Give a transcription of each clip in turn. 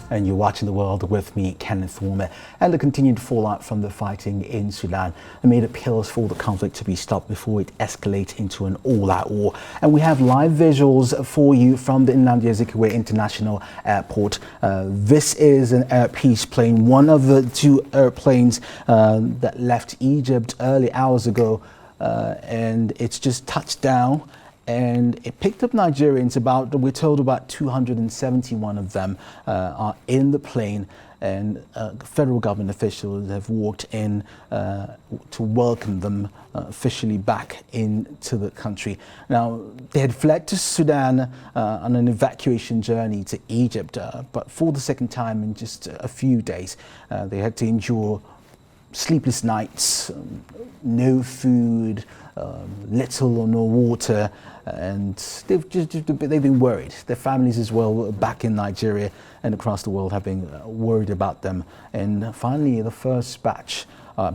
And you're watching The World with me, Kenneth Woolmer. And the continued fallout from the fighting in Sudan made appeals for the conflict to be stopped before it escalates into an all-out war. And we have live visuals for you from the Evacuation International Airport. This is an Air Peace plane, one of the two airplanes that left Egypt early hours ago, and it's just touched down. And it picked up Nigerians. We're told about 271 of them are in the plane, and federal government officials have walked in to welcome them officially back into the country. Now, they had fled to Sudan on an evacuation journey to Egypt, but for the second time in just a few days, they had to endure sleepless nights, no food, little or no water, and they've been worried. Their families as well back in Nigeria and across the world have been worried about them. And finally, the first batch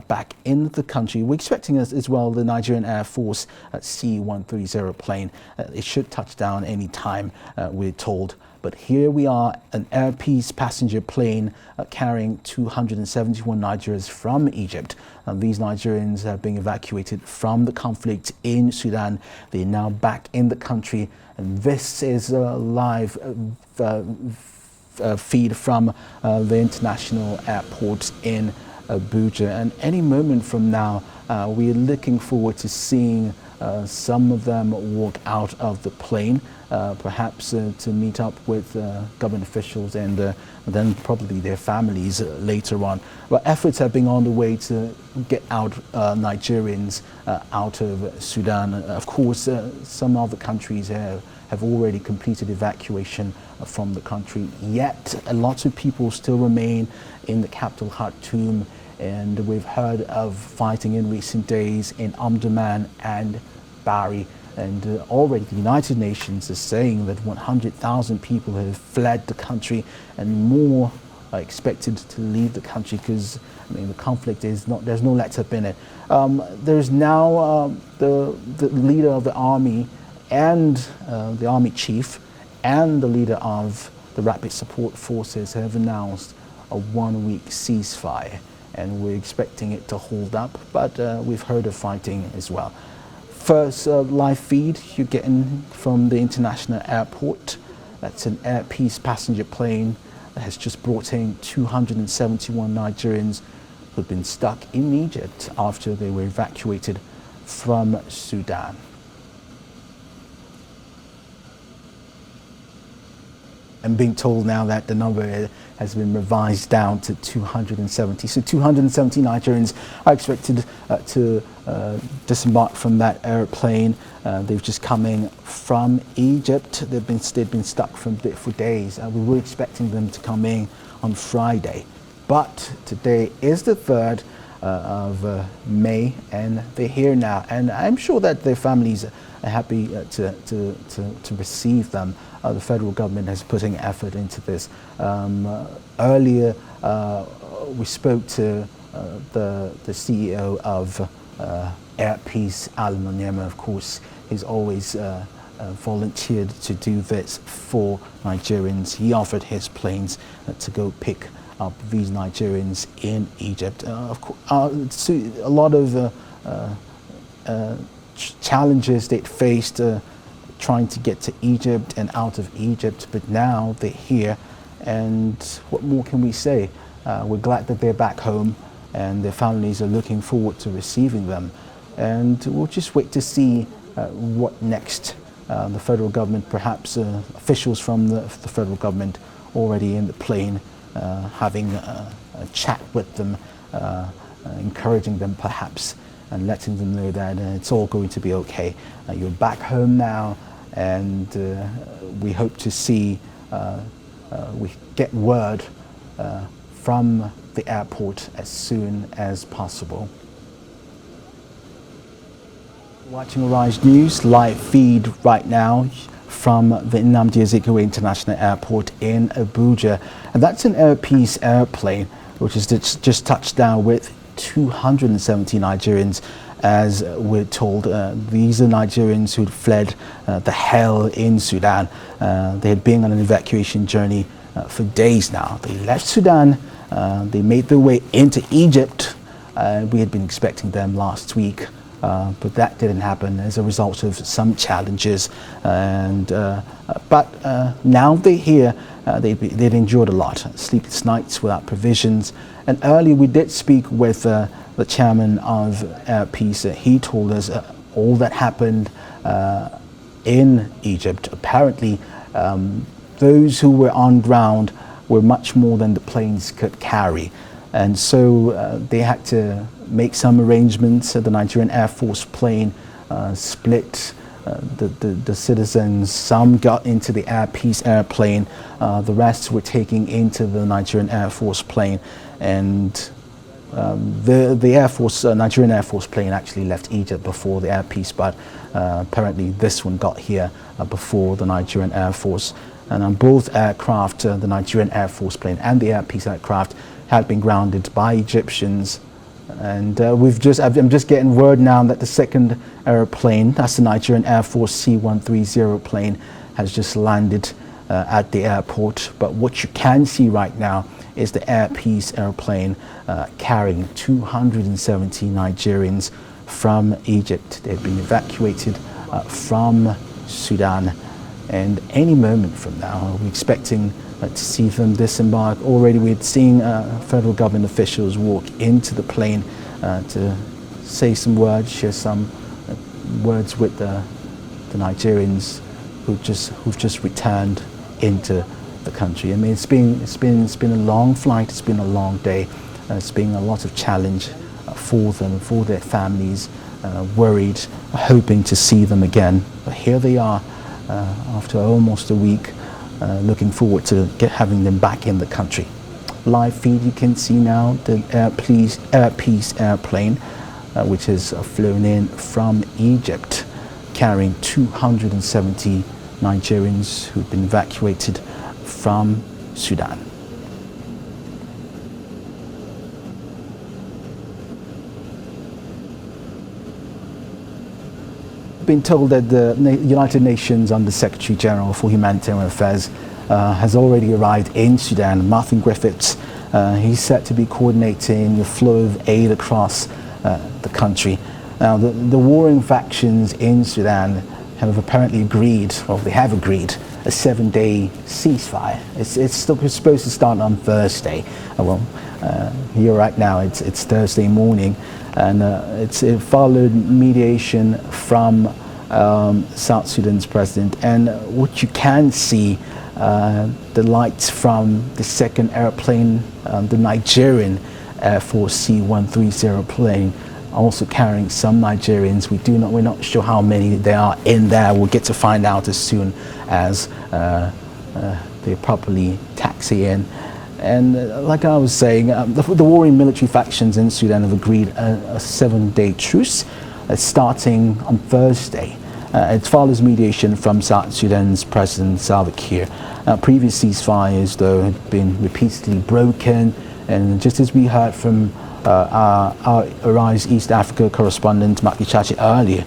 back in the country. We're expecting as well the Nigerian Air Force C-130 plane. It should touch down any time, we're told. But here we are, an Air Peace passenger plane carrying 271 Nigerians from Egypt. These Nigerians have been evacuated from the conflict in Sudan. They're now back in the country. And this is a live feed from the international airport in Abuja. And any moment from now, we're looking forward to seeing some of them walk out of the plane, perhaps to meet up with government officials and then probably their families later on. But efforts have been on the way to get out Nigerians out of Sudan. Of course, some other countries have already completed evacuation from the country, yet a lot of people still remain in the capital Khartoum. And we've heard of fighting in recent days in Omdurman and Bari. And already the United Nations is saying that 100,000 people have fled the country and more are expected to leave the country because, I mean, the conflict is not, there's no let up in it. There's now the leader of the army and the army chief and the leader of the Rapid Support Forces have announced a 1-week ceasefire. And we're expecting it to hold up, but we've heard of fighting as well. First live feed you're getting from the international airport. That's an Air Peace passenger plane that has just brought in 271 Nigerians who've been stuck in Egypt after they were evacuated from Sudan. I'm being told now that the number has been revised down to 270. So 270 Nigerians are expected to disembark from that airplane. They've just come in from Egypt. They've been stuck for days. We were expecting them to come in on Friday. But today is the 3rd of May, and they're here now. And I'm sure that their families are happy to receive them. The federal government has put in effort into this. Earlier, we spoke to the CEO of Air Peace, Alan Onyema. Of course, he's always volunteered to do this for Nigerians. He offered his planes to go pick up these Nigerians in Egypt. Of course, a lot of challenges they faced trying to get to Egypt and out of Egypt, but now they're here, and what more can we say? We're glad that they're back home, and their families are looking forward to receiving them, and we'll just wait to see what next. The federal government, perhaps officials from the federal government already in the plane, having a chat with them, encouraging them perhaps, and letting them know that it's all going to be okay. You're back home now, and we hope to see, we get word from the airport as soon as possible. Watching Arise News live feed right now from the Nnamdi Azikiwe International Airport in Abuja. And that's an Air Peace airplane, which has just touched down with 270 Nigerians, as we're told. These are Nigerians who'd fled the hell in Sudan. They had been on an evacuation journey for days now. They left Sudan, they made their way into Egypt. We had been expecting them last week, but that didn't happen as a result of some challenges. But now they're here. They'd endured a lot, sleepless nights without provisions. And earlier we did speak with the chairman of Peace. He told us all that happened in Egypt. Apparently, those who were on ground were much more than the planes could carry. And so they had to make some arrangements. The Nigerian Air Force plane split the citizens. Some got into the Air Peace airplane. The rest were taken into the Nigerian Air Force plane. And the Air Force, Nigerian Air Force plane actually left Egypt before the Air Peace, but apparently this one got here before the Nigerian Air Force. And on both aircraft, the Nigerian Air Force plane and the Air Peace aircraft, had been grounded by Egyptians. And I'm just getting word now that the second airplane, that's the Nigerian Air Force C-130 plane, has just landed at the airport. But what you can see right now is the Air Peace airplane carrying 270 Nigerians from Egypt. They've been evacuated from Sudan. And any moment from now, we're expecting to see them disembark. Already we'd seen federal government officials walk into the plane to say some words, share some words with the Nigerians who've just returned into the country. I mean, it's been a long flight. It's been a long day. It's been a lot of challenge for them, for their families, worried, hoping to see them again. But here they are after almost a week, looking forward to having them back in the country. Live feed, you can see now the Air Peace airplane, which has flown in from Egypt, carrying 270 Nigerians who've been evacuated from Sudan. Been told that the United Nations Under Secretary General for Humanitarian Affairs has already arrived in Sudan. Martin Griffiths, he's set to be coordinating the flow of aid across the country. Now, the warring factions in Sudan have apparently agreed, or they have agreed, a 7-day ceasefire. It's supposed to start on Thursday. Here right now it's Thursday morning, and it followed mediation from South Sudan's president. And what you can see, the lights from the second airplane, the Nigerian Air Force C-130 plane, also carrying some Nigerians. We're not sure how many there are in there. We'll get to find out as soon as they properly taxi in. And like I was saying, the warring military factions in Sudan have agreed a 7-day truce starting on Thursday. It follows mediation from South Sudan's President Salva Kiir. Previous ceasefires, though, had been repeatedly broken, and just as we heard from our Arise East Africa correspondent Maki Chachi earlier,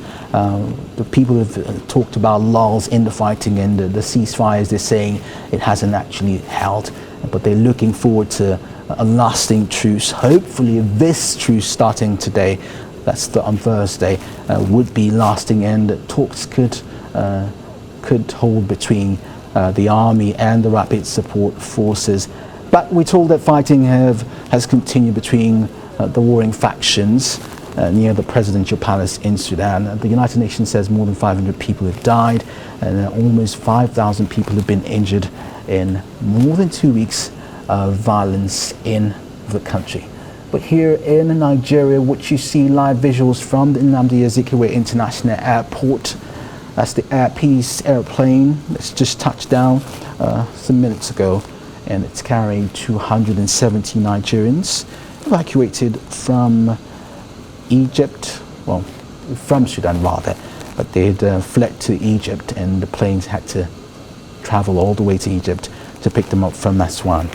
the people have talked about lulls in the fighting, and the ceasefires, they're saying it hasn't actually held, but they're looking forward to a lasting truce. Hopefully this truce starting today, that's on Thursday, would be lasting, and talks could hold between the army and the rapid support forces. But we're told that fighting has continued between the warring factions near the presidential palace in Sudan. The United Nations says more than 500 people have died, and almost 5,000 people have been injured in more than 2 weeks of violence in the country. But here in Nigeria, what you see live visuals from the Nnamdi Azikiwe International Airport. That's the Air Peace airplane that's just touched down some minutes ago, and it's carrying 270 Nigerians evacuated from Egypt, well, from Sudan rather, but they had fled to Egypt, and the planes had to travel all the way to Egypt to pick them up from Aswan.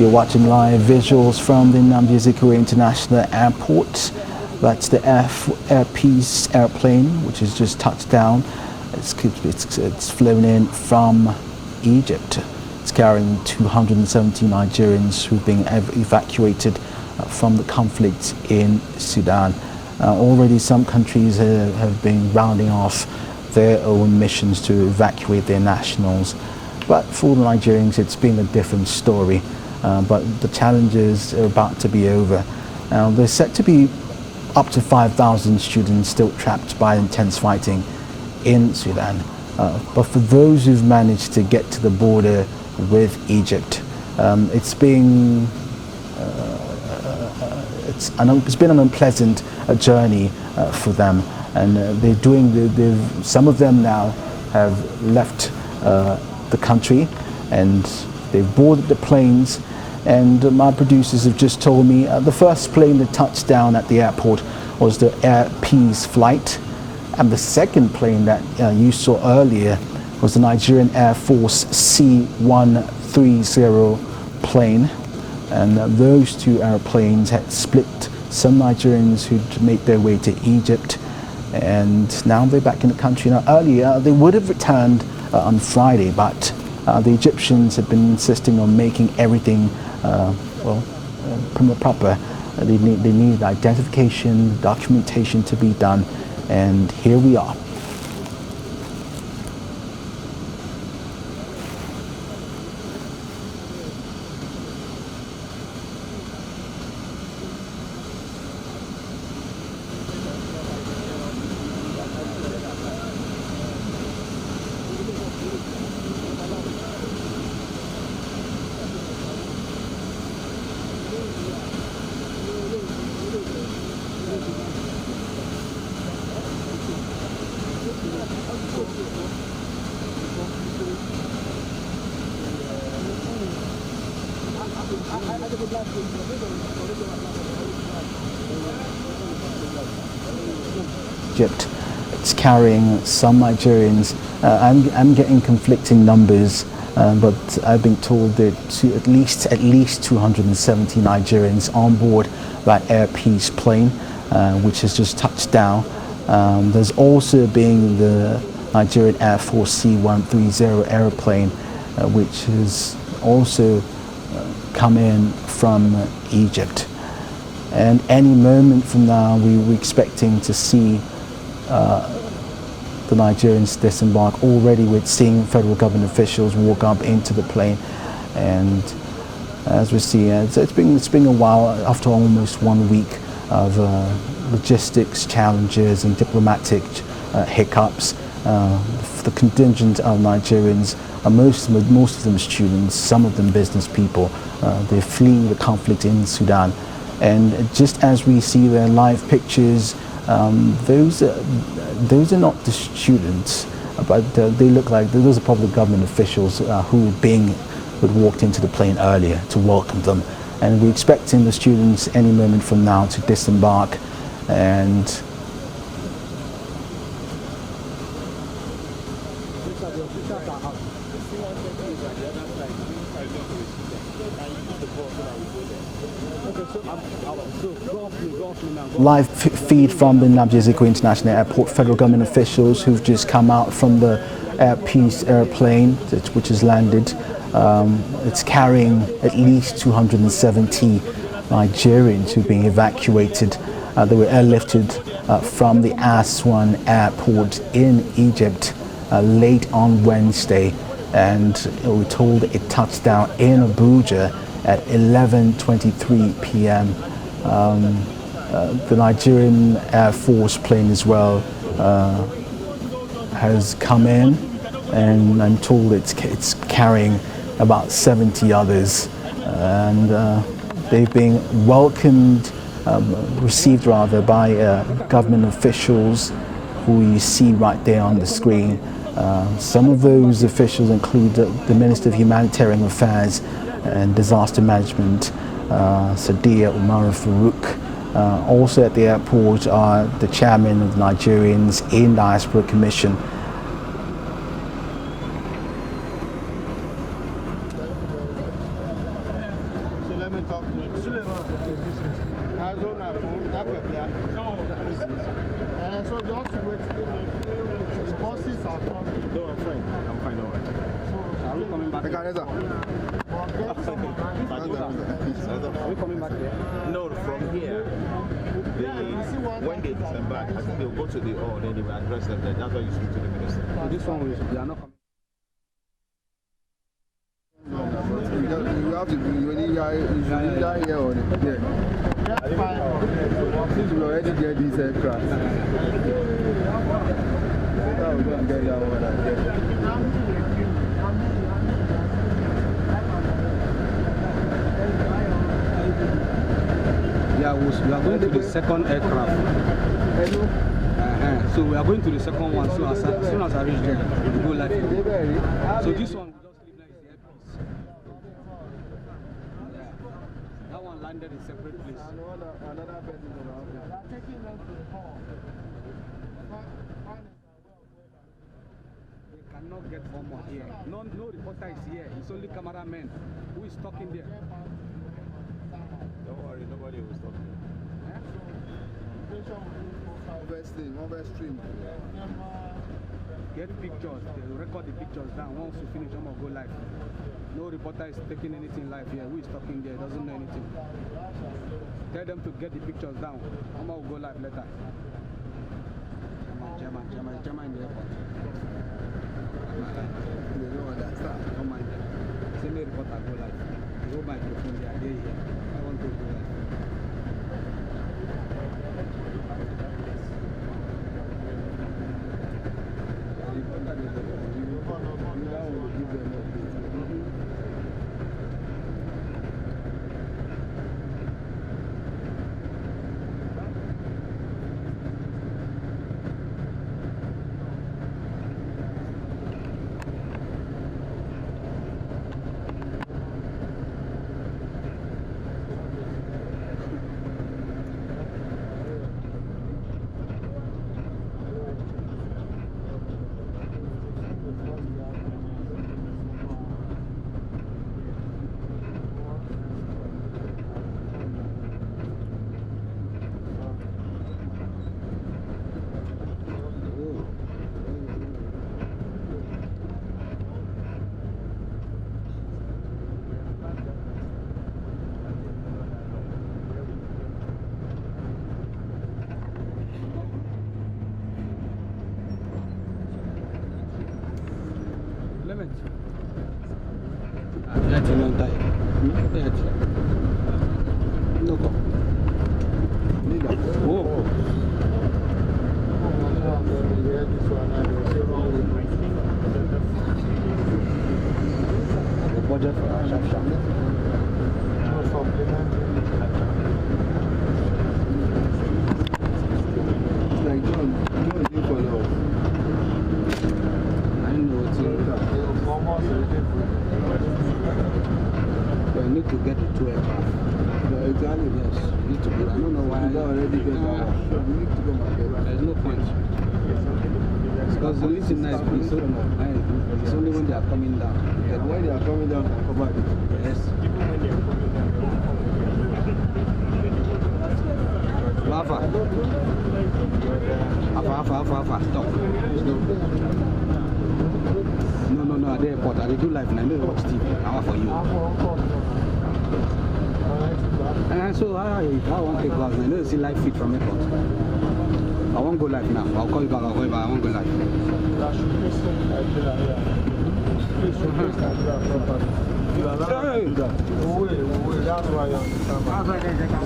You're watching live visuals from the Nnamdi Azikiwe International Airport. That's the Air Peace airplane, which has just touched down. It's flown in from Egypt. It's carrying 270 Nigerians who've been evacuated from the conflict in Sudan. Already some countries have been rounding off their own missions to evacuate their nationals. But for the Nigerians, it's been a different story. But the challenges are about to be over. There's set to be up to 5,000 students still trapped by intense fighting in Sudan. But for those who've managed to get to the border with Egypt, it's been an unpleasant journey for them, and some of them now have left the country and they've boarded the planes. And my producers have just told me the first plane that touched down at the airport was the Air Peace flight, and the second plane that you saw earlier was the Nigerian Air Force C-130 plane. And those two airplanes had split some Nigerians who'd made their way to Egypt, and now they're back in the country. Now, earlier they would have returned on Friday, but the Egyptians had been insisting on making everything proper. They needed identification, documentation to be done, and here we are. Egypt. It's carrying some Nigerians. I'm getting conflicting numbers, but I've been told that at least 270 Nigerians on board that Air Peace plane, which has just touched down. There's also been the Nigerian Air Force C-130 airplane, which has also come in from Egypt. And any moment from now, we're expecting to see the Nigerians disembark. Already we're seeing federal government officials walk up into the plane, and as we see, it's been a while after almost 1 week of logistics challenges and diplomatic hiccups. The contingent of Nigerians, most of them students, some of them business people, they're fleeing the conflict in Sudan. And just as we see their live pictures, those are not the students, but they look like those are probably government officials who had walked into the plane earlier to welcome them. And we're expecting the students any moment from now to disembark. And live feed from the Nnamdi Azikiwe International Airport. Federal government officials who've just come out from the Air Peace airplane, which has landed. It's carrying at least 270 Nigerians who've been evacuated. They were airlifted from the Aswan airport in Egypt late on Wednesday, and we're told it touched down in Abuja at 11:23 p.m. The Nigerian Air Force plane as well has come in, and I'm told it's carrying about 70 others, and they've been received by government officials who you see right there on the screen. Some of those officials include the Minister of Humanitarian Affairs and Disaster Management, Sadiya Umar Farouk. Also at the airport are the chairman of the Nigerians in Diaspora Commission. So you have to wait. The buses are coming. No, I'm fine. I'm fine, all right. Are we coming back? Are we coming back here? No, from here. When they disembark, I think they'll go to the hall, then they will address them. That's why you speak to the minister. This one, they are not coming. You have to do you need that here on it. Yeah. Since we already get these aircraft. So now we're going to get that one and get it. Yeah, we are going to the second aircraft. So we are going to the second one. So as soon as I reach there, we will go live. So this one. Landed in separate place. Another person around there. They are taking them to the hall. They cannot get more here. No reporter is here. It's only cameraman who is talking there. Don't worry, nobody will stop you. Stream. Get pictures. They will record the pictures down. Once we finish, I'm going to go live. No reporter is taking anything live here. Who is talking there doesn't know anything. Tell them to get the pictures down. I'm going to go live later. German in the airport. They don't understand. Don't mind them. Send me a reporter, go live. The whole microphone, they are there here. I want to go live. It's only when they are coming down. And when they are coming down, they cover it. Yes. Alpha. Stop. No, at the airport. I do live and I know watch TV. Now for you. And so I won't take class. I know you see live feed from airport. I won't go live now. I'll call you back. I won't go live. Come back.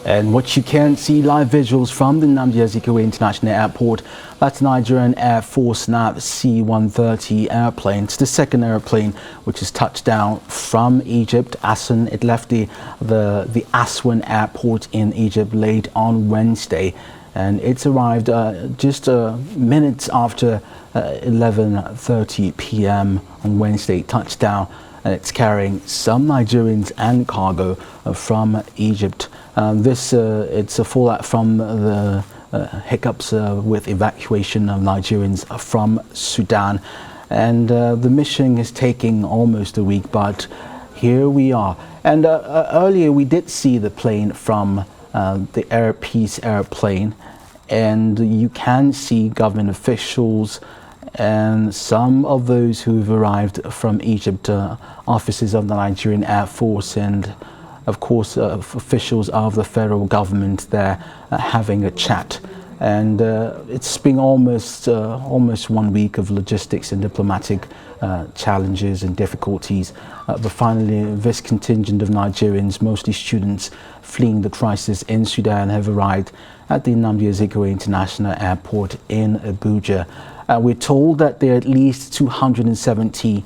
And what you can see live visuals from the Nnamdi Azikiwe International Airport. That's Nigerian Air Force NAV C-130 airplane. It's the second airplane which has touched down from Egypt, Aswan. It left the Aswan airport in Egypt late on Wednesday. and it's arrived just minutes after 11:30 p.m. on Wednesday. Touchdown, and it's carrying some Nigerians and cargo from Egypt. It's a fallout from the hiccups with evacuation of Nigerians from Sudan, and the mission is taking almost a week, but here we are. And earlier we did see the plane from the Air Peace airplane, and you can see government officials and some of those who've arrived from Egypt, officers of the Nigerian Air Force, and of course officials of the federal government there having a chat. And it's been almost 1 week of logistics and diplomatic challenges and difficulties, but finally this contingent of Nigerians, mostly students fleeing the crisis in Sudan, have arrived at the Nnamdi Azikiwe International Airport in Abuja. We're told that there are at least 270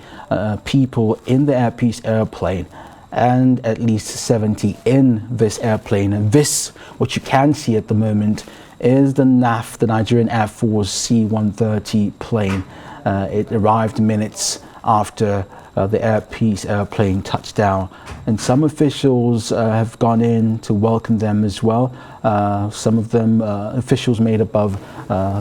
people in the Air Peace airplane, and at least 70 in this airplane. And this, what you can see at the moment, is the NAF, the Nigerian Air Force C-130 plane. It arrived minutes after the Air Peace airplane touched down, and some officials have gone in to welcome them as well. Some of them officials made up of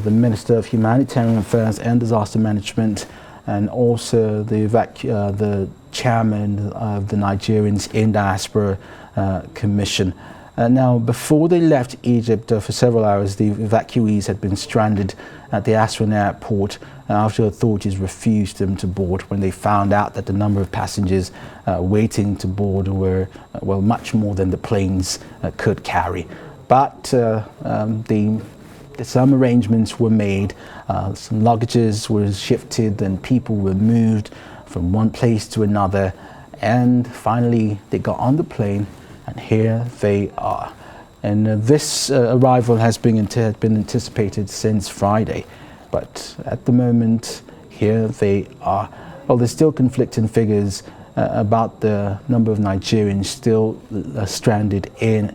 the Minister of Humanitarian Affairs and Disaster Management, and also the chairman of the Nigerians in Diaspora Commission. Now, before they left Egypt for several hours, the evacuees had been stranded at the Aswan airport after authorities refused them to board when they found out that the number of passengers waiting to board were, well, much more than the planes could carry. But some arrangements were made, some luggages were shifted, and people were moved from one place to another, and finally they got on the plane, and here they are. And this arrival has been anticipated since Friday, but at the moment here they are. Well, there's still conflicting figures about the number of Nigerians still stranded in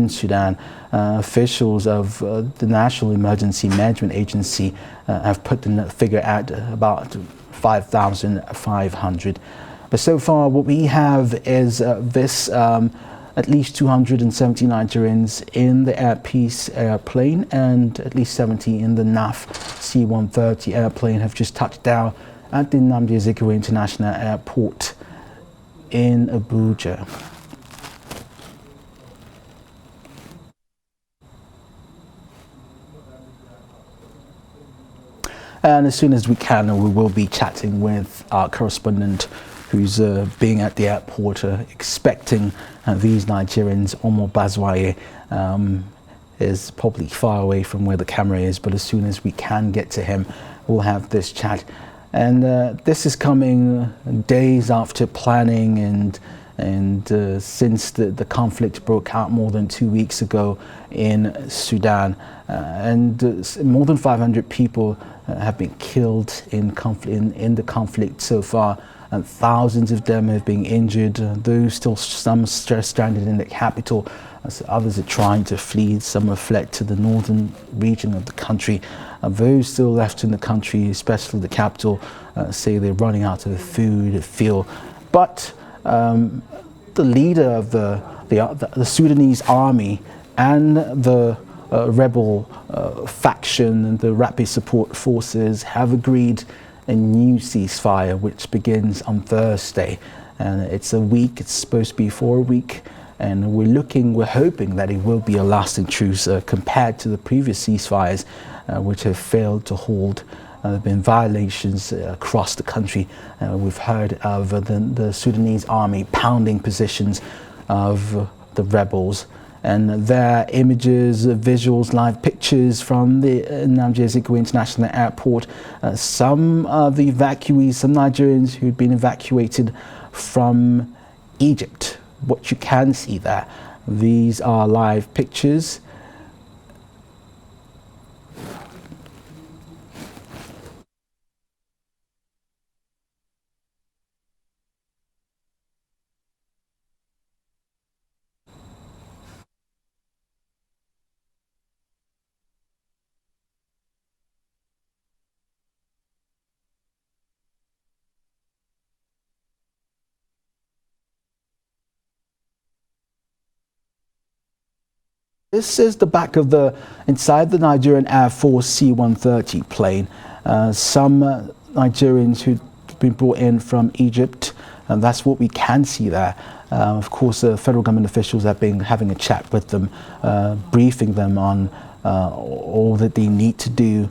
Sudan. Officials of the National Emergency Management Agency have put the figure at about 5,500. But so far what we have is at least 270 Nigerians in the Air Peace airplane, and at least 70 in the NAF C-130 airplane have just touched down at the Nnamdi Azikiwe International Airport in Abuja. And as soon as we can, we will be chatting with our correspondent who's being at the airport, expecting these Nigerians. Omo Bazwaye is probably far away from where the camera is, but as soon as we can get to him, we'll have this chat. And this is coming days after planning and since the conflict broke out more than 2 weeks ago in Sudan, and more than 500 people have been killed in the conflict so far, and thousands of them have been injured. Those still some stranded in the capital, as others are trying to flee. Some have fled to the northern region of the country. Those still left in the country, especially the capital, say they're running out of food, fuel. But the leader of the Sudanese army and the rebel faction and the rapid support forces have agreed a new ceasefire, which begins on Thursday, and it's a week. It's supposed to be for a week, and we're hoping that it will be a lasting truce compared to the previous ceasefires, which have failed to hold. There have been violations across the country. We've heard of the Sudanese army pounding positions of the rebels. And there are images, visuals, live pictures from the Nnamdi Azikiwe International Airport. Some of the evacuees, some Nigerians who'd been evacuated from Egypt. What you can see there, these are live pictures. This is the back of inside the Nigerian Air Force C-130 plane. Some Nigerians who've been brought in from Egypt, and that's what we can see there. Of course, the federal government officials have been having a chat with them, briefing them on all that they need to do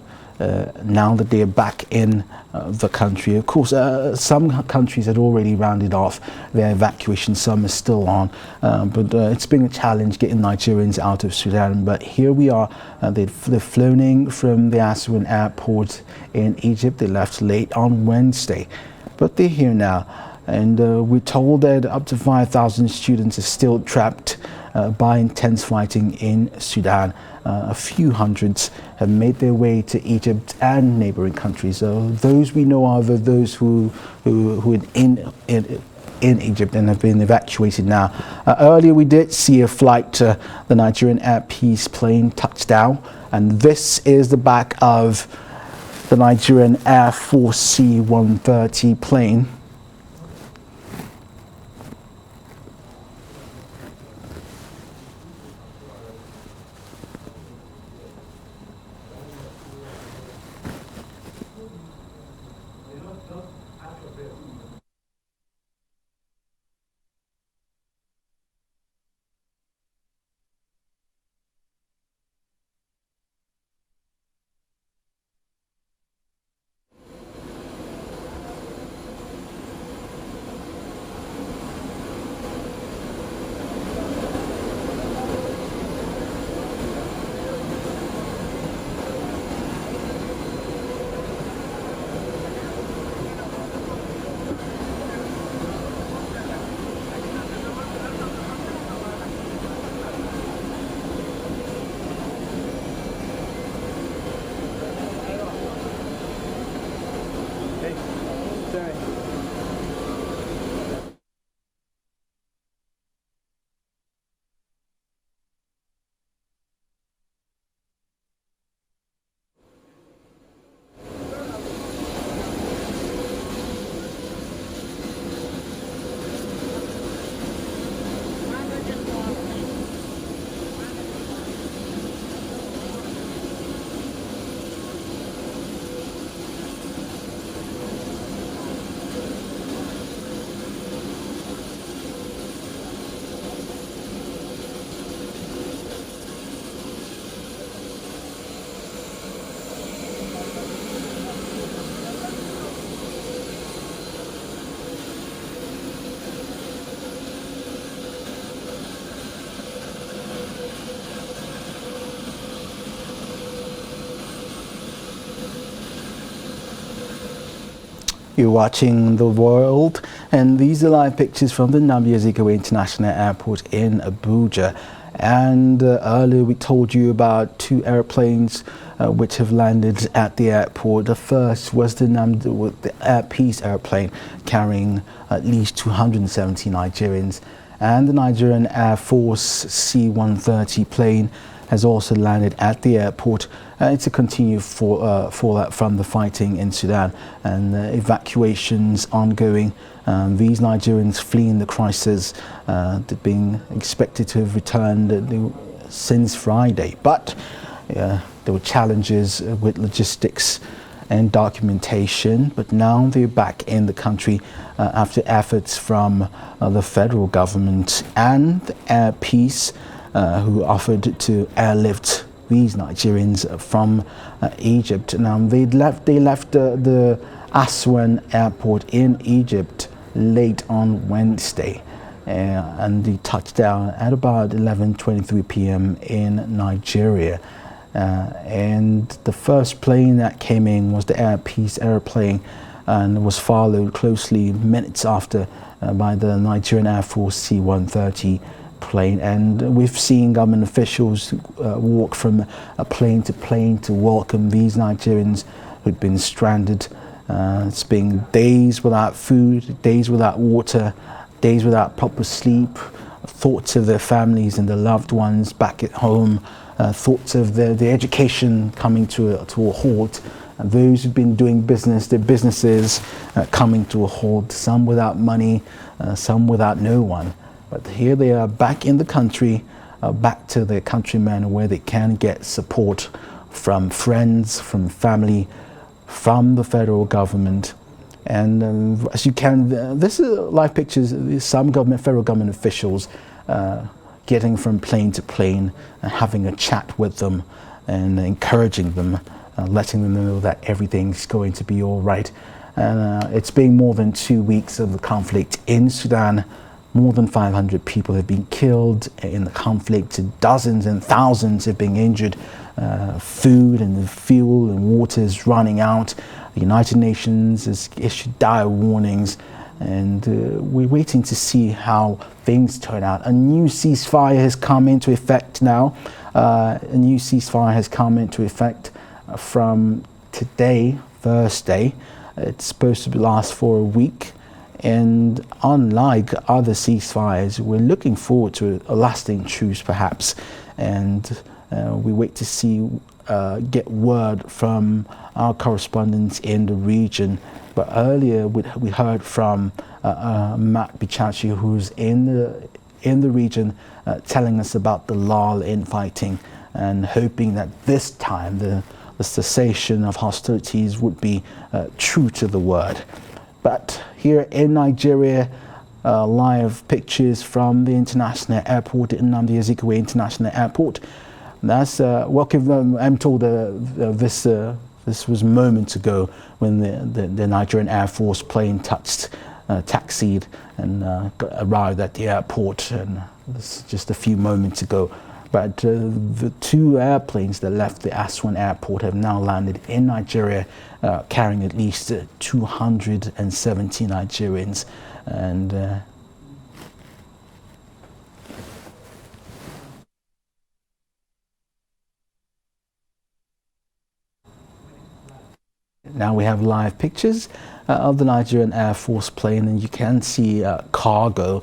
now that they're back in the country. Of course, some countries had already rounded off their evacuation, some are still on, but it's been a challenge getting Nigerians out of Sudan. But here we are, they're flown in from the Aswan airport in Egypt. They left late on Wednesday, but they're here now. And we're told that up to 5,000 students are still trapped by intense fighting in Sudan. A few hundreds have made their way to Egypt and neighboring countries. Those we know of are those who are in Egypt and have been evacuated now. Earlier we did see a flight to the Nigerian Air Peace plane touch down, and this is the back of the Nigerian Air Force C-130 plane. You're watching The World, and these are live pictures from the Nnamdi Azikiwe International Airport in Abuja. And earlier we told you about two airplanes which have landed at the airport. The first was the Air Peace airplane carrying at least 270 Nigerians, and the Nigerian Air Force C-130 plane has also landed at the airport. It's a continued fallout from the fighting in Sudan, and evacuations ongoing. These Nigerians fleeing the crisis, being expected to have returned since Friday, but there were challenges with logistics and documentation, but now they're back in the country after efforts from the federal government and the Air Peace, who offered to airlift these Nigerians from Egypt. Now they left the Aswan airport in Egypt late on Wednesday, and they touched down at about 11:23 p.m. in Nigeria. And the first plane that came in was the Air Peace airplane, and was followed closely minutes after by the Nigerian Air Force C-130 plane. And we've seen government officials walk from plane to welcome these Nigerians who'd been stranded. It's been days without food, days without water, days without proper sleep, thoughts of their families and their loved ones back at home, thoughts of their education coming to a halt, and those who've been doing business, their businesses coming to a halt, some without money, some without no one. But here they are back in the country back to their countrymen where they can get support from friends, from family, from the federal government. And as you can, this is live pictures, some federal government officials getting from plane to plane and having a chat with them and encouraging them, letting them know that everything's going to be all right. And it's been more than 2 weeks of the conflict in Sudan. More than 500 people have been killed in the conflict. Dozens and thousands have been injured. Food and fuel and water is running out. The United Nations has issued dire warnings, and we're waiting to see how things turn out. A new ceasefire has come into effect now. A new ceasefire has come into effect from today, Thursday. It's supposed to last for a week. And unlike other ceasefires, we're looking forward to a lasting truce, perhaps. And we wait to see, get word from our correspondents in the region. But earlier, we heard from Matt Bichachi, who's in the region, telling us about the lull in fighting and hoping that this time the cessation of hostilities would be true to the word. But here in Nigeria, live pictures from the international airport, Nnamdi Azikiwe International Airport. That's welcome. I'm told this was moments ago when the Nigerian Air Force plane taxied and arrived at the airport, and this just a few moments ago. But the 2 airplanes that left the Aswan airport have now landed in Nigeria, carrying at least 270 Nigerians. And now we have live pictures of the Nigerian Air Force plane, and you can see cargo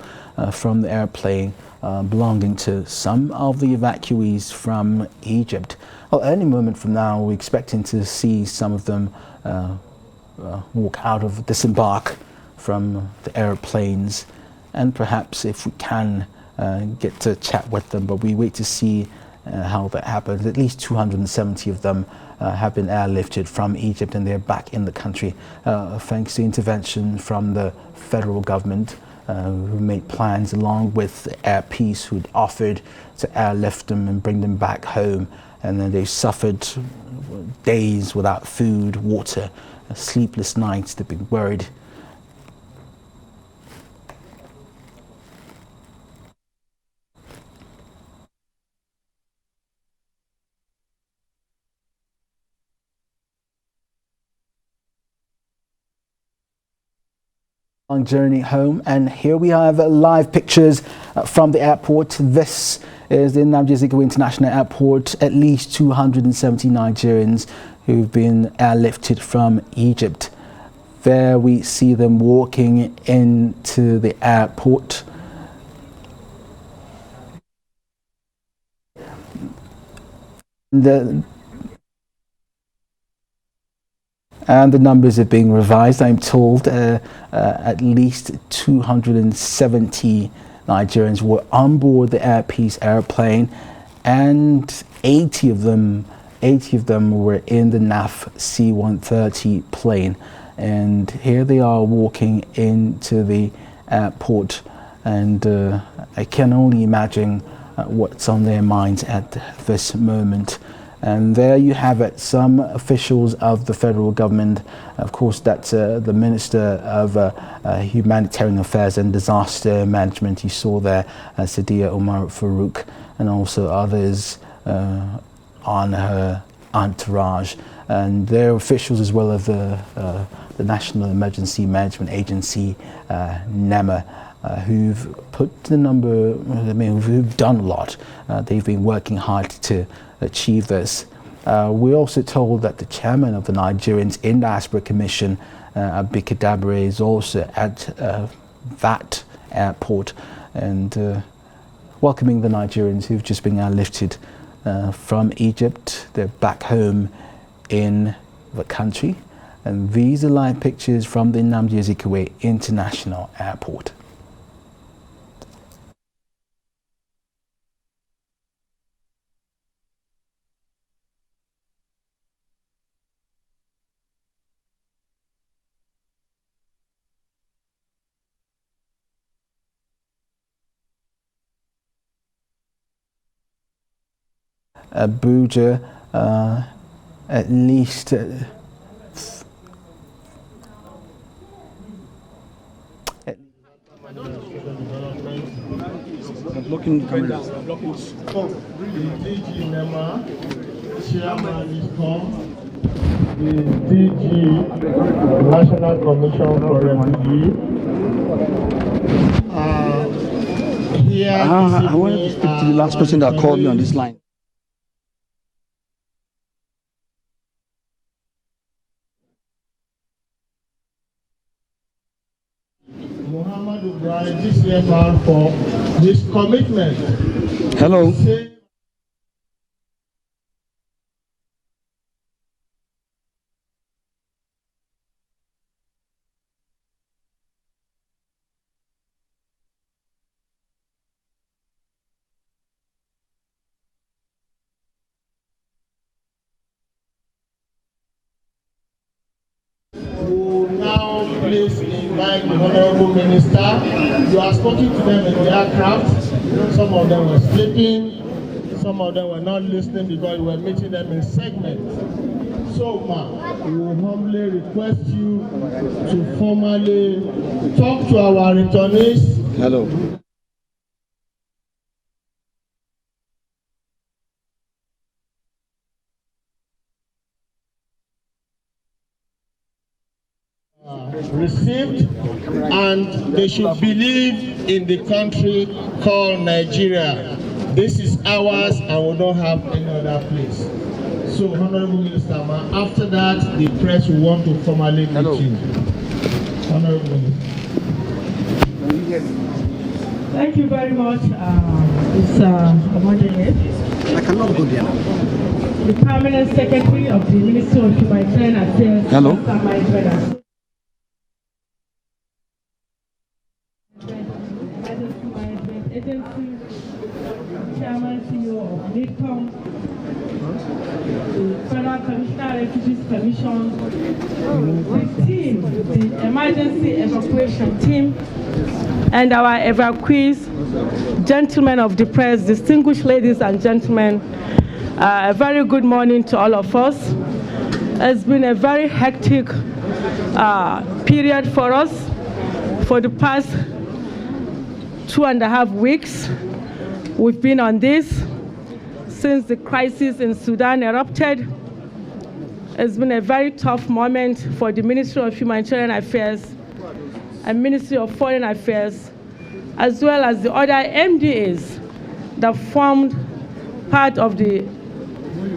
from the airplane belonging to some of the evacuees from Egypt. Well, any moment from now, we're expecting to see some of them disembark from the airplanes, and perhaps if we can get to chat with them, but we wait to see how that happens. At least 270 of them have been airlifted from Egypt, and they're back in the country thanks to intervention from the federal government, who made plans along with Air Peace, who'd offered to airlift them and bring them back home. And then they suffered days without food, water, sleepless nights. They've been worried. Long journey home, and here we have live pictures from the airport. This is the Nnamdi Azikiwe International Airport. At least 270 Nigerians who've been airlifted from Egypt. There we see them walking into the airport. And the numbers are being revised, I'm told. At least 270 Nigerians were on board the Air Peace airplane, and 80 of them were in the NAF C-130 plane. And here they are walking into the airport, and I can only imagine what's on their minds at this moment. And there you have it, some officials of the federal government. Of course, that's the Minister of Humanitarian Affairs and Disaster Management. You saw there, Sadia Omar Farouk, and also others on her entourage. And they're officials as well as the National Emergency Management Agency, NEMA, who've put the number, who've done a lot. They've been working hard to achieve this. We're also told that the chairman of the Nigerians in Diaspora Commission, Abike Dabre, is also at that airport and welcoming the Nigerians who've just been airlifted from Egypt. They're back home in the country. And these are live pictures from the Nnamdi Azikiwe International Airport. Abuja, at least blocking cameras. DG Nema, Chairman is come. The DG, National Commission for Refugee. I wanted to speak to the last person that called me on this line. Muhammad Ibrahim, DCFR, for his commitment. Hello. Now, please invite the Honorable Minister. You are speaking to them in the aircraft. Some of them were sleeping, some of them were not listening because we were meeting them in segments. So, ma, we will humbly request you to formally talk to our returnees. Hello. Received, and they should believe in the country called Nigeria. This is ours and we don't have any other place. So, Honorable Minister, after that, the press will want to formally meet you. Honorable Minister. Thank you very much, Mr. Amadele. I cannot go there. The Permanent Secretary of the Ministry of Humanitarian Affairs. Hello. Agency, Chairman CEO of NIDCOM, the Federal Commissioner Refugees Commission, the team, the emergency evacuation team, and our evacuees, gentlemen of the press, distinguished ladies and gentlemen, a very good morning to all of us. It's been a very hectic period for us for the past 2.5 weeks. We've been on this since the crisis in Sudan erupted. It's been a very tough moment for the Ministry of Humanitarian Affairs and Ministry of Foreign Affairs, as well as the other MDAs that formed part of the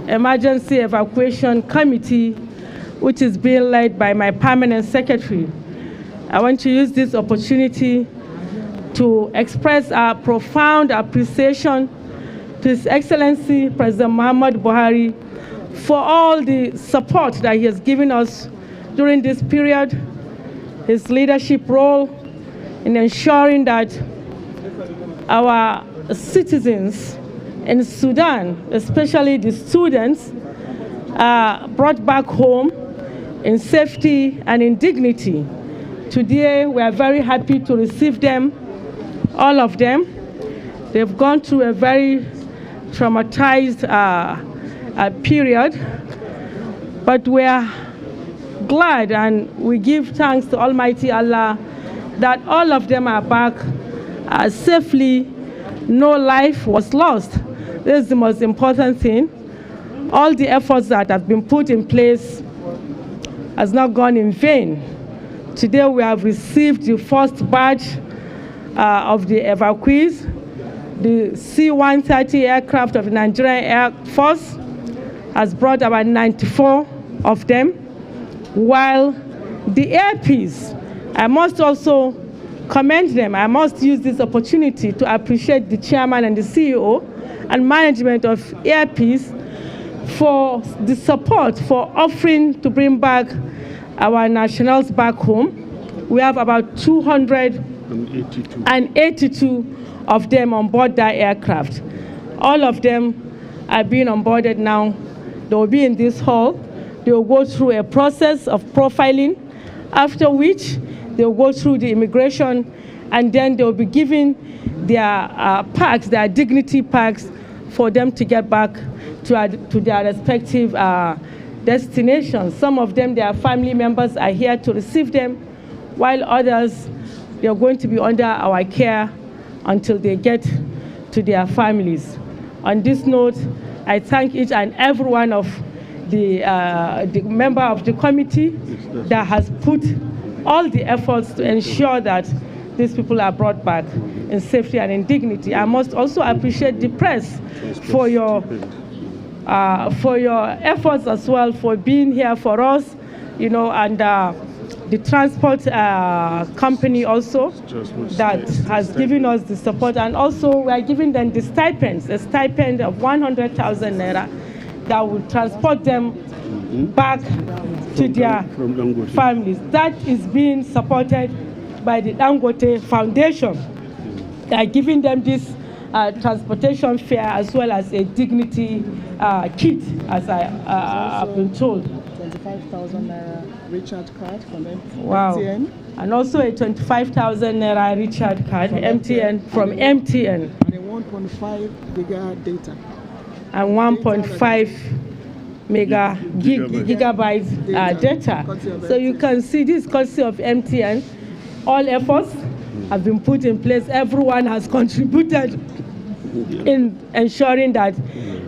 Emergency Evacuation Committee, which is being led by my Permanent Secretary. I want to use this opportunity to express our profound appreciation to His Excellency President Muhammad Buhari for all the support that he has given us during this period, his leadership role in ensuring that our citizens in Sudan, especially the students, are brought back home in safety and in dignity. Today, we are very happy to receive them, all of them. They've gone through a very traumatized period, but we are glad and we give thanks to Almighty Allah that all of them are back safely. No life was lost. This is the most important thing. All the efforts that have been put in place has not gone in vain. Today we have received the first batch of the evacuees. The C-130 aircraft of the Nigerian Air Force has brought about 94 of them, while the Air Peace, I must also commend them. I must use this opportunity to appreciate the chairman and the CEO and management of Air Peace for the support for offering to bring back our nationals back home. We have about 282 of them on board that aircraft. All of them are being onboarded now. They will be in this hall. They will go through a process of profiling, after which they will go through the immigration, and then they will be given their packs, their dignity packs, for them to get back to their respective destinations. Some of them, their family members are here to receive them, while others, they are going to be under our care until they get to their families. On this note, I thank each and every one of the member of the committee that has put all the efforts to ensure that these people are brought back in safety and in dignity. I must also appreciate the press for your efforts as well, for being here for us, and the transport company also that has given us the support, and also we are giving them the stipends, a stipend of 100,000 naira that will transport them back to their families. That is being supported by the Dangote Foundation. They are giving them this transportation fare as well as a dignity kit, as I have been told. 25,000 naira recharge card from MTN. Wow. And also a 25,000 naira recharge card, MTN, from MTN. And a 1.5 giga data. And 1.5 gigabytes data. So you can see this courtesy of MTN. All efforts have been put in place. Everyone has contributed in ensuring that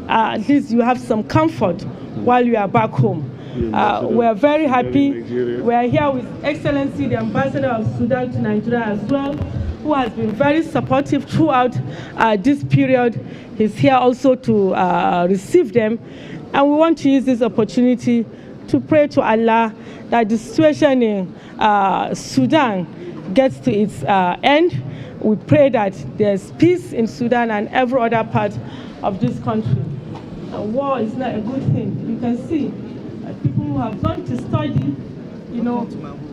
at least you have some comfort while you are back home. We are very happy. We are here with Excellency, the Ambassador of Sudan to Nigeria as well, who has been very supportive throughout this period. He's here also to receive them. And we want to use this opportunity to pray to Allah that the situation in Sudan gets to its end. We pray that there's peace in Sudan and every other part of this country. War is not a good thing. You can see people who have gone to study,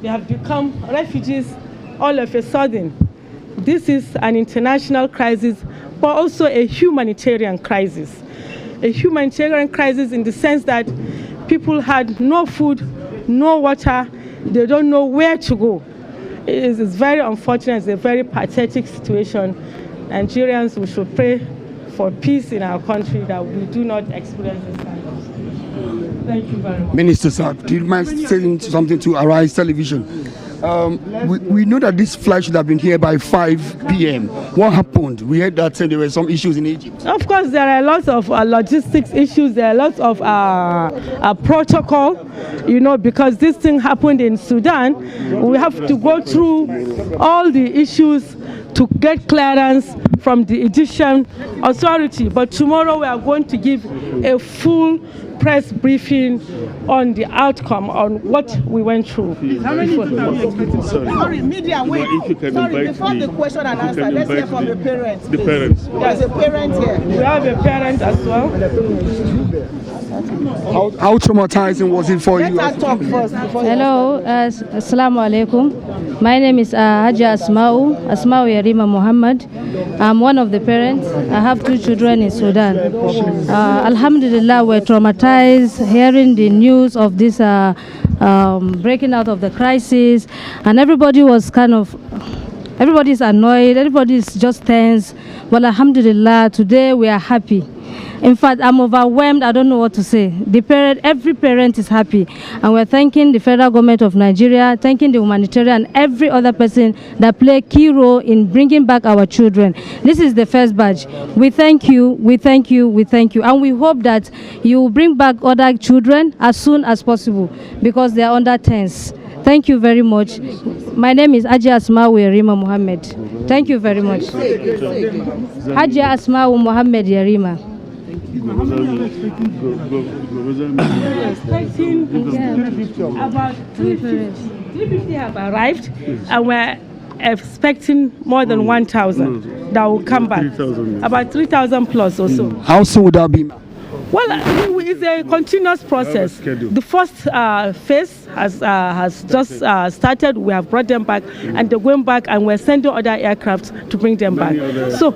they have become refugees all of a sudden. This is an international crisis, but also a humanitarian crisis. A humanitarian crisis in the sense that people had no food, no water, they don't know where to go. It is very unfortunate, it's a very pathetic situation. Nigerians, we should pray for peace in our country, that we do not experience this kind of situation. Thank you very much. Minister, sir, do you mind saying something to Arise Television? We know that this flight should have been here by 5 p.m. What happened? We heard that there were some issues in Egypt. Of course, there are lots of logistics issues. There are lots of protocol, because this thing happened in Sudan. We have to go through all the issues to get clearance from the Egyptian authority. But tomorrow we are going to give a full press briefing on the outcome, on what we went through. How many people are you expecting? Sorry, media, wait. Sorry, before the question and answer, let's hear from the parents. The parents. There's a parent here. We have a parent as well. How traumatizing was it for you? Let her talk first. Hello, assalamu alaikum. My name is Haja Asmau Yarima Muhammad. I'm one of the parents. I have 2 children in Sudan. Alhamdulillah, we're traumatized hearing the news of this breaking out of the crisis, and everybody was everybody's annoyed, everybody's just tense. Well, alhamdulillah, today we are happy. In fact, I'm overwhelmed. I don't know what to say. Every parent is happy. And we're thanking the federal government of Nigeria, thanking the humanitarian, and every other person that play a key role in bringing back our children. This is the first batch. We thank you, we thank you, we thank you. And we hope that you will bring back other children as soon as possible, because they are under tense. Thank you very much. My name is Haji Asmau Yarima Muhammad. Thank you very much. Haji Asmau Muhammad Yarima. About 350 have arrived, and we're expecting more than 1,000 that will come back. About 3,000 plus or so. How soon would that be? Well, it's a continuous process. The first phase has just started. We have brought them back, and they're going back, and we're sending other aircraft to bring them back. So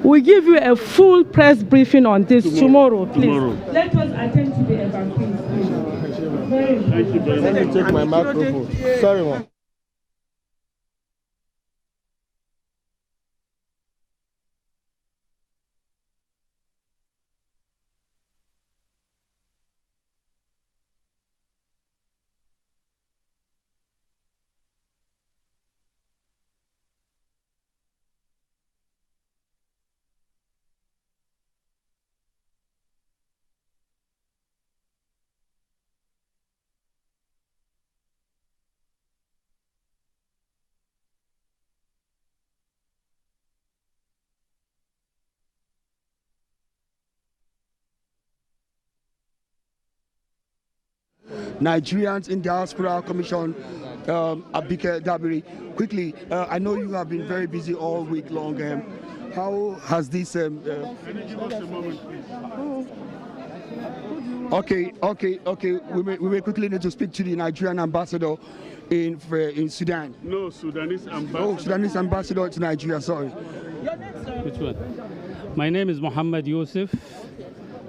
we give you a full press briefing on this tomorrow, please. Let us attend to the evacuation. Thank you very much. Let me take my microphone. Sorry, one. Nigerians in Diaspora Commission, Abike Dabiri. Quickly, I know you have been very busy all week long. How has this... Okay. We may quickly need to speak to the Nigerian ambassador in Sudan. No, Sudanese ambassador. Oh, Sudanese ambassador to Nigeria, sorry. Which one? My name is Muhammad Yusuf.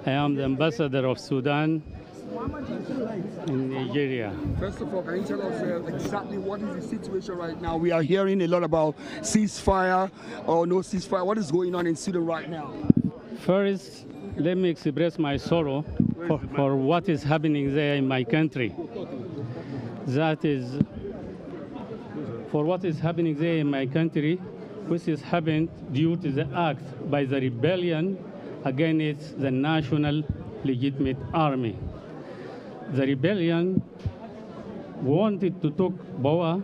I am the ambassador of Sudan in Nigeria. First of all, can you tell us exactly what is the situation right now? We are hearing a lot about ceasefire or no ceasefire. What is going on in Sudan right now? First, let me express my sorrow for what is happening there in my country. That is, for what is happening there in my country, which is happened due to the act by the rebellion against the national legitimate army. The rebellion wanted to take power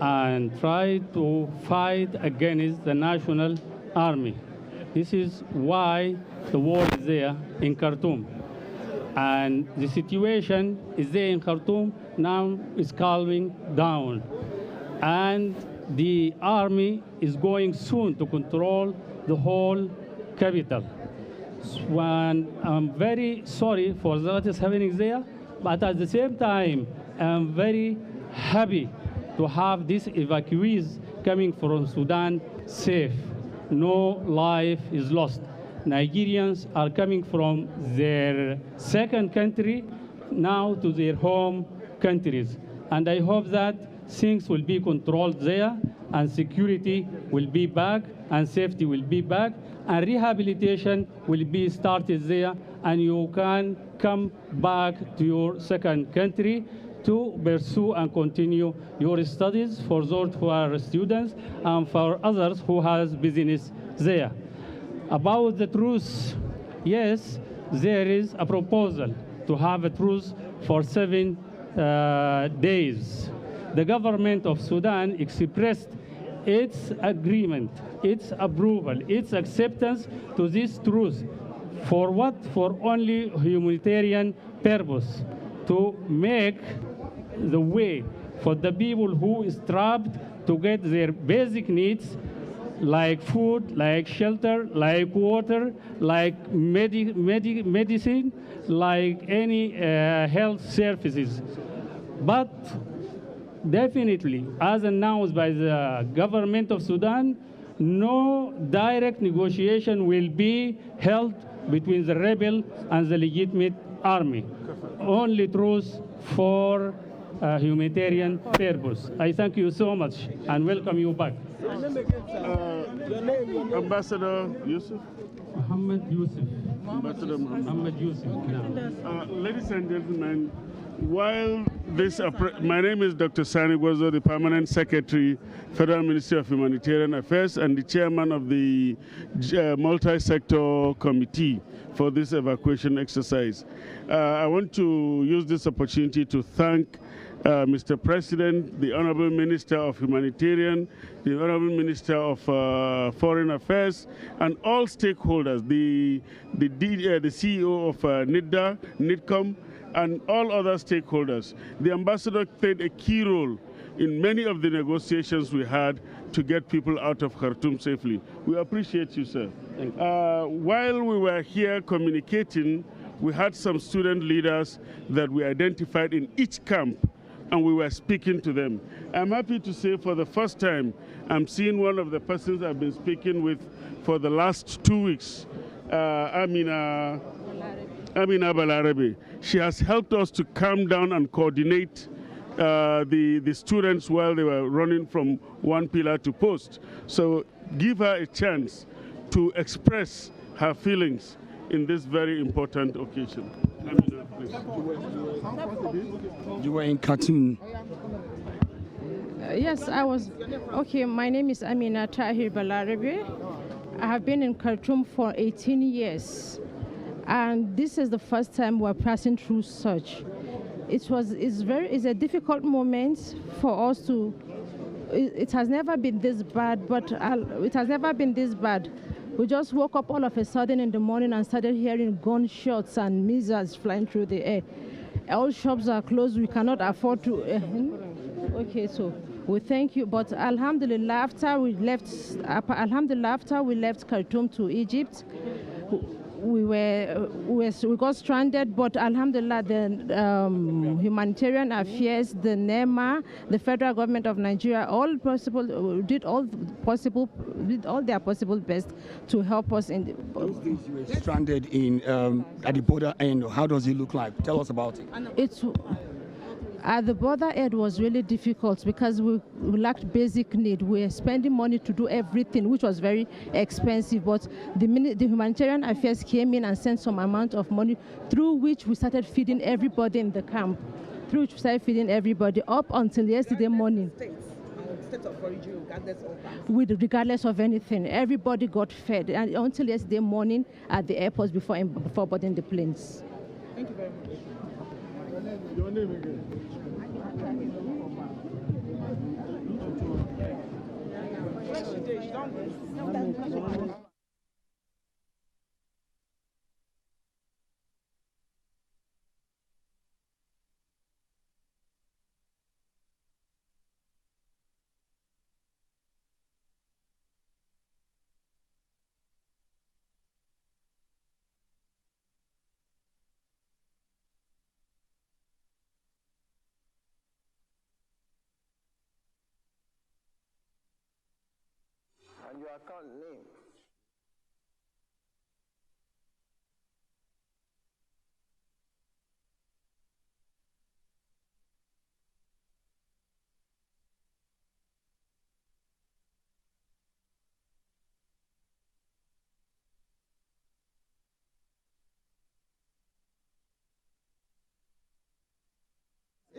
and try to fight against the national army. This is why the war is there in Khartoum. And the situation is there in Khartoum now is calming down. And the army is going soon to control the whole capital. And I'm very sorry for what is happening there, but at the same time, I'm very happy to have these evacuees coming from Sudan safe. No life is lost. Nigerians are coming from their second country now to their home countries. And I hope that things will be controlled there and security will be back and safety will be back and rehabilitation will be started there and you can come back to your second country to pursue and continue your studies for those who are students and for others who has business there. About the truce, yes, there is a proposal to have a truce for 7 days. The government of Sudan expressed its agreement, its approval, its acceptance to this truce. For what? For only humanitarian purpose, to make the way for the people who is trapped to get their basic needs like food, like shelter, like water, like medicine, like any health services. But definitely, as announced by the government of Sudan, no direct negotiation will be held between the rebel and the legitimate army. Only truce for humanitarian purpose. I thank you so much and welcome you back. Ambassador Yusuf? Muhammad Yusuf. Ambassador Muhammad Yusuf. Ladies and gentlemen, while this, my name is Dr. Sani Gwazo, the Permanent Secretary, Federal Ministry of Humanitarian Affairs, and the Chairman of the Multi-Sector Committee for this evacuation exercise. I want to use this opportunity to thank Mr. President, the Honorable Minister of Humanitarian, the Honorable Minister of Foreign Affairs, and all stakeholders, the CEO of NIDA, NIDCOM, and all other stakeholders. The ambassador played a key role in many of the negotiations we had to get people out of Khartoum safely. We appreciate you, sir. Thank you. While we were here communicating, we had some student leaders that we identified in each camp, and we were speaking to them. I'm happy to say for the first time, I'm seeing one of the persons I've been speaking with for the last 2 weeks, Amina Balarabe. She has helped us to calm down and coordinate the students while they were running from one pillar to post. So give her a chance to express her feelings in this very important occasion. Amina, please. You were in Khartoum. Yes, I was. Okay, my name is Amina Tahir Balarabe. I have been in Khartoum for 18 years. And this is the first time we're passing through such. It's a difficult moment for us to. It has never been this bad, but it has never been this bad. We just woke up all of a sudden in the morning and started hearing gunshots and missiles flying through the air. All shops are closed. We cannot afford to. Okay, so we thank you. But Alhamdulillah, after we left Khartoum to Egypt, we got stranded. But Alhamdulillah, the humanitarian affairs, the NEMA, the federal government of Nigeria, did all their possible best to help us in Those days you were stranded in at the border end. How does it look like? Tell us about it. It's at the border end was really difficult because we lacked basic need. We were spending money to do everything, which was very expensive. But the humanitarian affairs came in and sent some amount of money, through which we started feeding everybody in the camp. Up until yesterday morning. State of origin, Regardless of anything, everybody got fed, and until yesterday morning at the airports before boarding the planes. Thank you very much. Your name again? And your account name.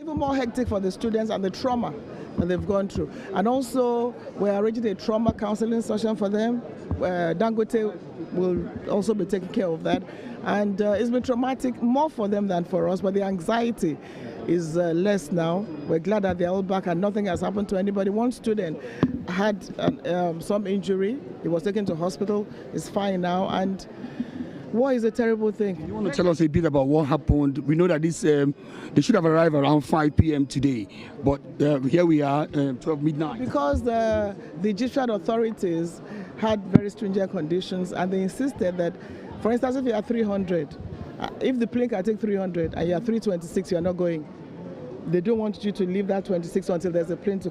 Even more hectic for the students and the trauma that they've gone through. And also, we're arranging a trauma counseling session for them. Dangote will also be taking care of that. And it's been traumatic more for them than for us, but the anxiety is less now. We're glad that they're all back and nothing has happened to anybody. One student had some injury. He was taken to hospital. He's fine now. And war is a terrible thing. You want to tell us a bit about what happened? We know that they should have arrived around 5 p.m. today, but here we are, 12 midnight. Because the Egyptian authorities had very stringent conditions, and they insisted that, for instance, if you are 300, if the plane can take 300 and you are 326, you are not going. They don't want you to leave that 26 until there's a plane to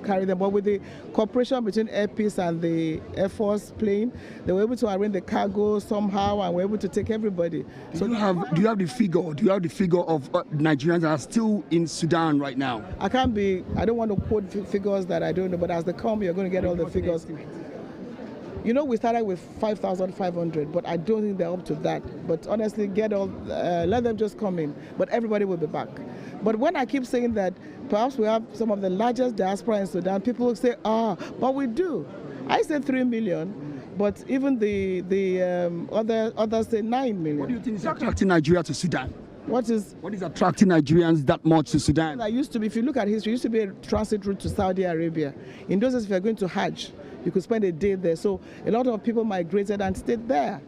carry them. But with the cooperation between Air Peace and the Air Force plane, they were able to arrange the cargo somehow, and were able to take everybody. Do you have the figure? Do you have the figure of Nigerians that are still in Sudan right now? I don't want to quote figures that I don't know, but as they come, you're going to get all the figures. You know, we started with 5,500, but I don't think they're up to that. But honestly, let them just come in. But everybody will be back. But when I keep saying that perhaps we have some of the largest diaspora in Sudan, people will say, but we do. I said 3 million, but even the others say 9 million. What do you think is attracting Nigeria to Sudan? What is attracting Nigerians that much to Sudan? That used to be, if you look at history, it used to be a transit route to Saudi Arabia. In those days, if you're going to Hajj, you could spend a day there. So a lot of people migrated and stayed there.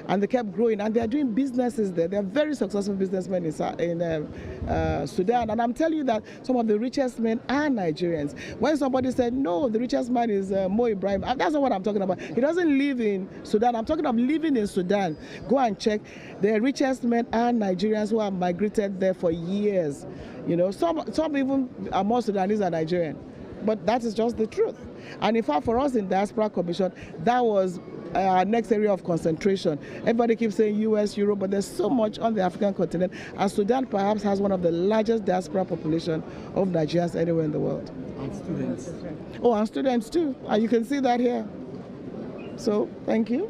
And they kept growing, and they are doing businesses there. They are very successful businessmen in Sudan. And I'm telling you that some of the richest men are Nigerians. When somebody said, no, the richest man is Mo Ibrahim, that's not what I'm talking about. He doesn't live in Sudan. I'm talking of living in Sudan. Go and check. The richest men are Nigerians who have migrated there for years. You know, some even are more Sudanese than Nigerian. But that is just the truth. And in fact, for us in Diaspora Commission, that was our next area of concentration. Everybody keeps saying US, Europe, but there's so much on the African continent. And Sudan perhaps has one of the largest diaspora population of Nigerians anywhere in the world. And students. Oh, and students too. And you can see that here. So, thank you.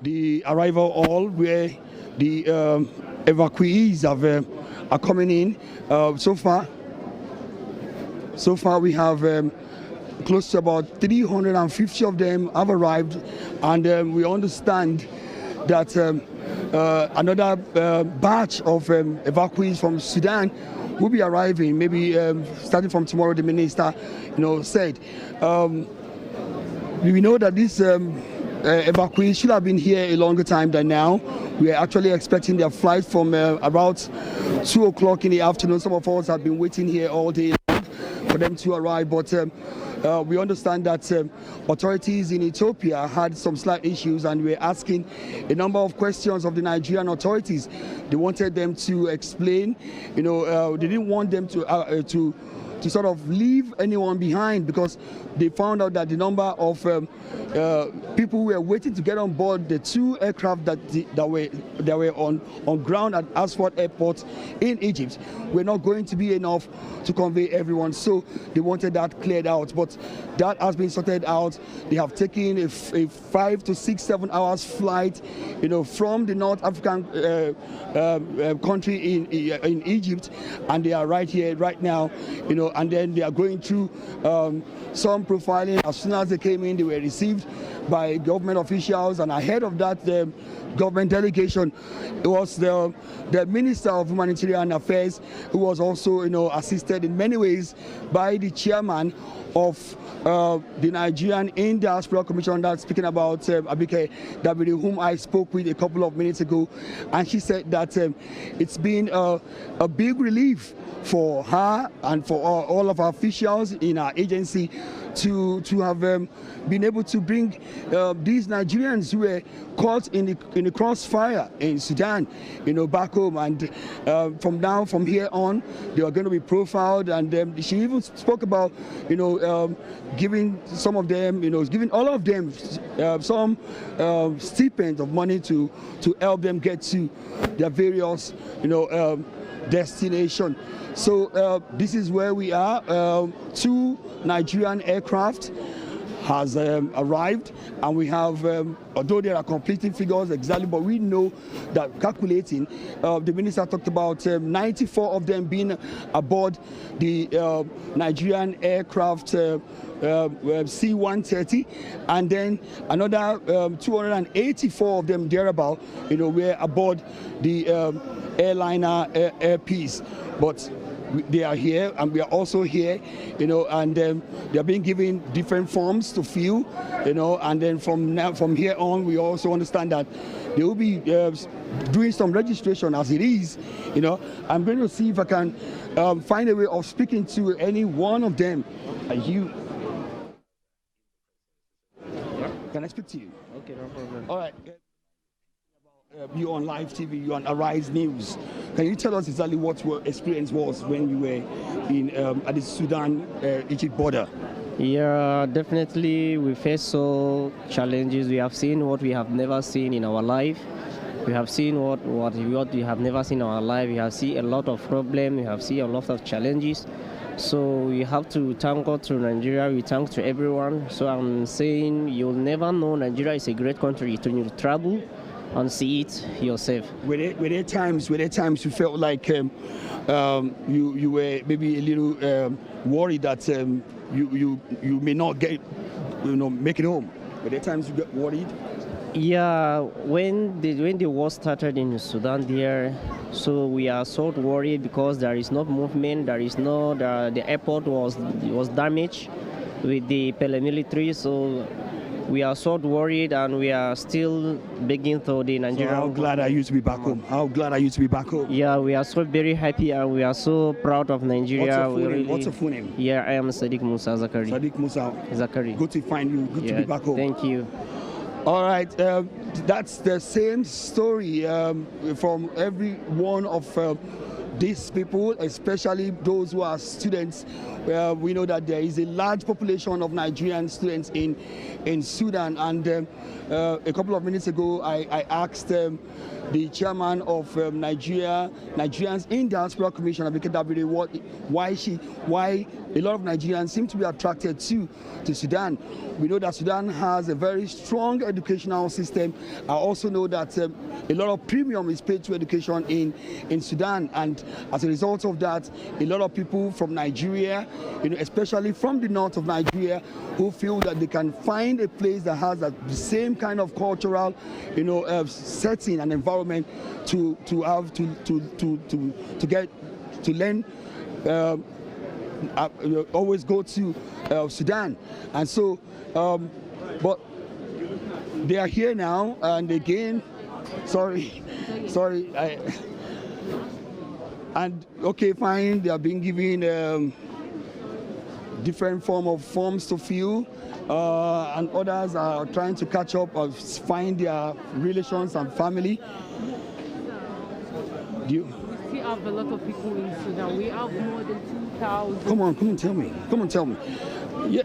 the arrival hall where the evacuees are coming in. So far we have close to about 350 of them have arrived, and we understand that another batch of evacuees from Sudan will be arriving, maybe starting from tomorrow, the minister said. We know that this evacuees should have been here a longer time than now. We are actually expecting their flight from about 2 o'clock in the afternoon. Some of us have been waiting here all day for them to arrive, but we understand that authorities in Ethiopia had some slight issues, and we're asking a number of questions of the Nigerian authorities. They wanted them to explain, they didn't want them to sort of leave anyone behind, because they found out that the number of people who were waiting to get on board the 2 aircraft that were on ground at Aswan Airport in Egypt were not going to be enough to convey everyone. So they wanted that cleared out, but that has been sorted out. They have taken a 5 to 6, 7 hours flight, from the North African country in Egypt, and they are right here, right now, and then they are going through some profiling. As soon as they came in, they were received by government officials, and ahead of that, the government delegation, it was the Minister of Humanitarian Affairs, who was also, assisted in many ways by the chairman of the Nigerian in Diaspora Commission, that's speaking about Abike Dabiri, whom I spoke with a couple of minutes ago, and she said that it's been a big relief for her and for all of our officials in our agency to have been able to bring these Nigerians who were caught in the crossfire in Sudan, back home. And from here on, they are going to be profiled. And she even spoke about, giving some of them, giving all of them some stipend of money to help them get to their various, destination. So this is where we are. 2 Nigerian aircraft has arrived, and we have, although there are conflicting figures exactly, but we know that calculating, the minister talked about 94 of them being aboard the Nigerian aircraft C-130, and then another 284 of them thereabout, were aboard the airliner Air Peace. But they are here, and we are also here, and they are being given different forms to fill, and then from here on, we also understand that they will be doing some registration as it is. I'm going to see if I can find a way of speaking to any one of them. Can I speak to you? Okay, no problem. All right. You're on live TV, you're on Arise News. Can you tell us exactly what your experience was when you were at the Sudan-Egypt border? Yeah, definitely we face so challenges. We have seen what we have never seen in our life. We have seen what we have never seen in our life. We have seen a lot of problems. We have seen a lot of challenges. So we have to thank God to Nigeria. We thank to everyone. So I'm saying you'll never know Nigeria is a great country to you travel and see it yourself. Were there times you felt like you were maybe a little worried that you may not get make it home? Were there times you got worried? Yeah, when the war started in Sudan there, so we are so worried because there is no movement. There is no the airport was damaged with the paramilitary. So we are so worried, and we are still begging for the Nigerian. So how glad are you to be back home? How glad are you to be back home? Yeah, we are so very happy, and we are so proud of Nigeria. What's your full name? Yeah, I am Sadiq Musa Zakari. Sadiq Musa Zakari. Good to find you. Good to be back home. Thank you. All right, that's the same story from every one of these people, especially those who are students. We know that there is a large population of Nigerian students in Sudan, and a couple of minutes ago I asked the chairman of Nigerians in Diaspora Commission, why a lot of Nigerians seem to be attracted to Sudan. We know that Sudan has a very strong educational system. I also know that a lot of premium is paid to education in Sudan, and as a result of that, a lot of people from Nigeria, especially from the north of Nigeria, who feel that they can find a place that has the same kind of cultural, setting and environment to learn. Always go to Sudan, and so but they are here now, and again, and okay, fine, they are being given different forms to fill, and others are trying to catch up or find their relations and family. We still have a lot of people in Sudan. We have more than 2,000. Come on, tell me. Yeah.